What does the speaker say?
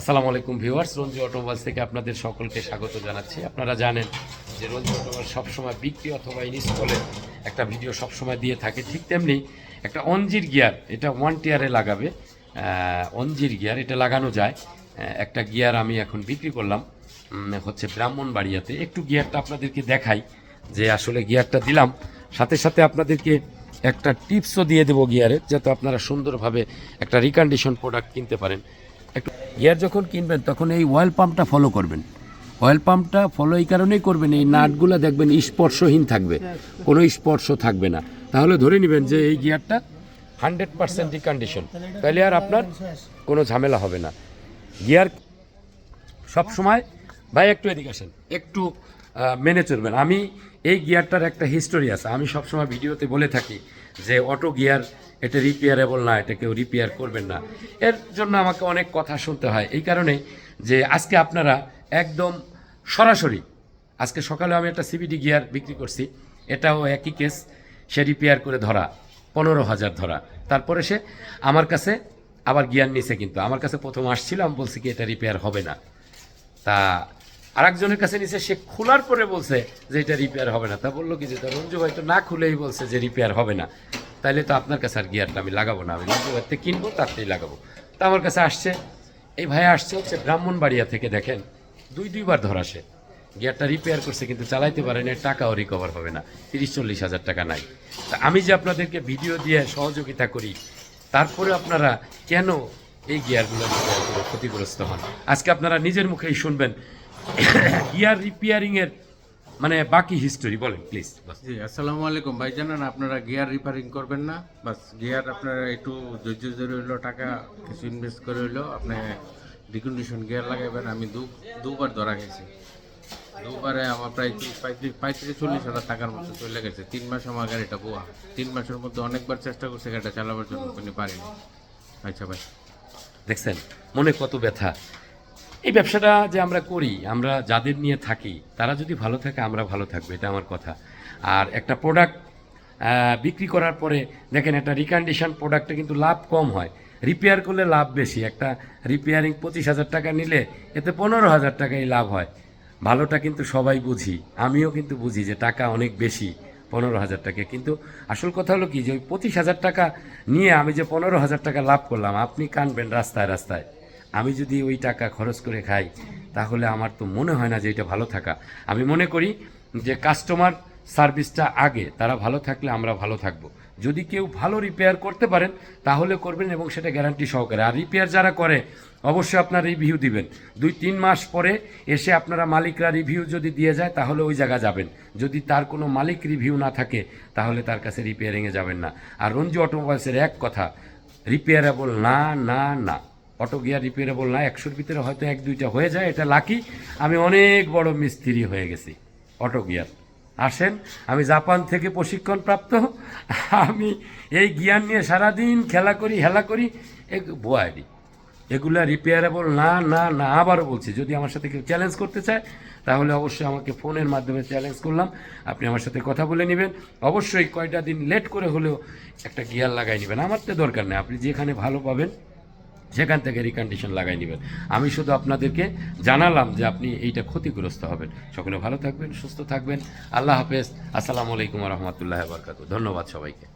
আসসালামু আলাইকুম viewers, Ranji automobiles থেকে আপনাদের সকলকে স্বাগত জানাচ্ছি। আপনারা জানেন যে রঞ্জি অটোমোবাইল সবসময় বিক্রি অথবা ইনস্টলে একটা ভিডিও সবসময় দিয়ে থাকে। ঠিক তেমনি একটা অনজির গিয়ার, এটা 1 টিয়ারে লাগাবে। অনজির গিয়ার এটা লাগানো যায়। একটা গিয়ার আমি এখন বিক্রি করলাম, হচ্ছে ব্রাহ্মণবাড়িয়াতে। একটু গিয়ারটা আপনাদেরকে দেখাই যে আসলে গিয়ারটা দিলাম, সাথে সাথে আপনাদেরকে একটা টিপসও দিয়ে দেবো গিয়ারের, যাতে আপনারা সুন্দরভাবে একটা রিকন্ডিশন প্রোডাক্ট কিনতে পারেন। একটু গিয়ার যখন কিনবেন তখন এই অয়েল পাম্পটা ফলো করবেন। অয়েল পাম্পটা ফলো এই কারণেই করবেন, এই নাটগুলো দেখবেন স্পর্শহীন থাকবে, কোনো স্পর্শ থাকবে না। তাহলে ধরে নেবেন যে এই গিয়ারটা 100% রিকন্ডিশন, তাহলে আর আপনার কোনো ঝামেলা হবে না। গিয়ার সব সময়, ভাই একটু এদিকে আসেন, একটু মেনে চলবেন। আমি এই গিয়ারটার একটা হিস্টোরি আছে, আমি সবসময় ভিডিওতে বলে থাকি যে অটো গিয়ার এটা রিপেয়ারেবল না, এটা কেউ রিপেয়ার করবেন না। এর জন্য আমাকে অনেক কথা শুনতে হয়, এই কারণে যে আজকে আপনারা একদম সরাসরি, আজকে সকালে আমি একটা সিবিডি গিয়ার বিক্রি করছি, এটাও একই কেস। সে রিপেয়ার করে ধরা 15,000 ধরা, তারপরে সে আমার কাছে আবার গিয়ার নিছে। কিন্তু আমার কাছে প্রথম আসছিলাম, বলছি কি এটা রিপেয়ার হবে না। তা আরেকজনের কাছে নিছে, সে খোলার পরে বলছে যে এটা রিপেয়ার হবে না। তা বললো কি যে রঞ্জু ভাই তো না খুলেই বলছে যে রিপেয়ার হবে না, তাইলে তো আপনার কাছে আর গিয়ারটা আমি লাগাবো না, আমি রঞ্জু ভাইতে কিনবো, তারতেই লাগাবো। তা আমার কাছে আসছে, এই ভাই আসছে হচ্ছে ব্রাহ্মণবাড়িয়া থেকে। দেখেন দুইবার ধরা, সে গিয়ারটা রিপেয়ার করছে কিন্তু চালাইতে পারে না, টাকাও রিকভার হবে না, 30-40 হাজার টাকা নাই। তা আমি যে আপনাদেরকে ভিডিও দিয়ে সহযোগিতা করি, তারপরে আপনারা কেন এই গিয়ারগুলো রিপেয়ার করে ক্ষতিগ্রস্ত হন? আজকে আপনারা নিজের মুখেই শুনবেন গিয়ার রিপেয়ারিংয়ের মানে বাকি হিস্টোরি। বলেন প্লিজ। জি, আসসালামু আলাইকুম ভাই। জানেন আপনারা গিয়ার রিপেয়ারিং করবেন না, বাস গিয়ার আপনারা একটু ধৈর্য ধরে হইলো, টাকা কিছু ইনভেস্ট করে হইলো আপনি রিকন্ডিশন গিয়ার লাগাইবেন। আমি দুবার ধরা গেছি, দুবারে আমার প্রায় 35-40 হাজার টাকার মতো চলে গেছে। 3 মাস আমার গাড়িটা বোয়া, 3 মাসের মধ্যে অনেকবার চেষ্টা করছে গাড়িটা চালাবার জন্য, কিন্তু পারিনি। আচ্ছা ভাই, দেখছেন মনে কত ব্যথা। এই ব্যবসাটা যে আমরা করি, আমরা যাদের নিয়ে থাকি তারা যদি ভালো থাকে আমরা ভালো থাকবো, এটা আমার কথা। আর একটা প্রোডাক্ট বিক্রি করার পরে দেখেন, একটা রিকন্ডিশন প্রোডাক্টে কিন্তু লাভ কম হয়, রিপেয়ার করলে লাভ বেশি। একটা রিপেয়ারিং 25,000 টাকা নিলে এতে 15,000 টাকাই লাভ হয়। ভালোটা কিন্তু সবাই বুঝি, আমিও কিন্তু বুঝি যে টাকা অনেক বেশি, 15,000 টাকা। কিন্তু আসল কথা হলো কি, যে ওই 25,000 টাকা নিয়ে আমি যে 15,000 টাকা লাভ করলাম, আপনি কানবেন রাস্তায় রাস্তায়। আমি যদি ওই টাকা খরচ করে খাই, তাহলে আমার তো মনে হয় না যে এটা ভালো থাকা। আমি মনে করি যে কাস্টমার সার্ভিসটা আগে, তারা ভালো থাকলে আমরা ভালো থাকবো। যদি কেউ ভালো রিপেয়ার করতে পারেন তাহলে করবেন, এবং সেটা গ্যারান্টি সহকারে। আর রিপেয়ার যারা করে অবশ্যই আপনার রিভিউ দিবেন। 2-3 মাস পরে এসে আপনারা মালিকরা রিভিউ যদি দিয়ে যায় তাহলে ওই জায়গা যাবেন। যদি তার কোনো মালিক রিভিউ না থাকে তাহলে তার কাছে রিপেয়ারিংয়ে যাবেন না। আর রঞ্জি অটোমোবাইলসের এক কথা, রিপেয়ারেবল না না না, অটো গিয়ার রিপেয়ারেবল না। 100-র ভিতরে হয়তো 1-2টা হয়ে যায়, এটা লাকি। আমি অনেক বড় মিস্ত্রি হয়ে গেছি অটো গিয়ার। আসেন, আমি জাপান থেকে প্রশিক্ষণ প্রাপ্ত, আমি এই গিয়ার নিয়ে সারাদিন খেলা করি হেলা করি, বোয়ারি। এগুলা রিপেয়ারেবল না না না। আবারও বলছি, যদি আমার সাথে কেউ চ্যালেঞ্জ করতে চায় তাহলে অবশ্যই আমাকে ফোনের মাধ্যমে চ্যালেঞ্জ করলাম, আপনি আমার সাথে কথা বলে নেবেন। অবশ্যই কয়টা দিন লেট করে হলেও একটা গিয়ার লাগাই নেবেন, আমার তো দরকার নেই। আপনি যেখানে ভালো পাবেন সেখান থেকে রিকন্ডিশন লাগাই নেবেন। আমি শুধু আপনাদেরকে জানালাম যে আপনি এইটা ক্ষতিগ্রস্ত হবেন। সকলে ভালো থাকবেন, সুস্থ থাকবেন। আল্লাহ হাফেজ। আসসালামু আলাইকুম রহমতুল্লাহ বরকাত। ধন্যবাদ সবাইকে।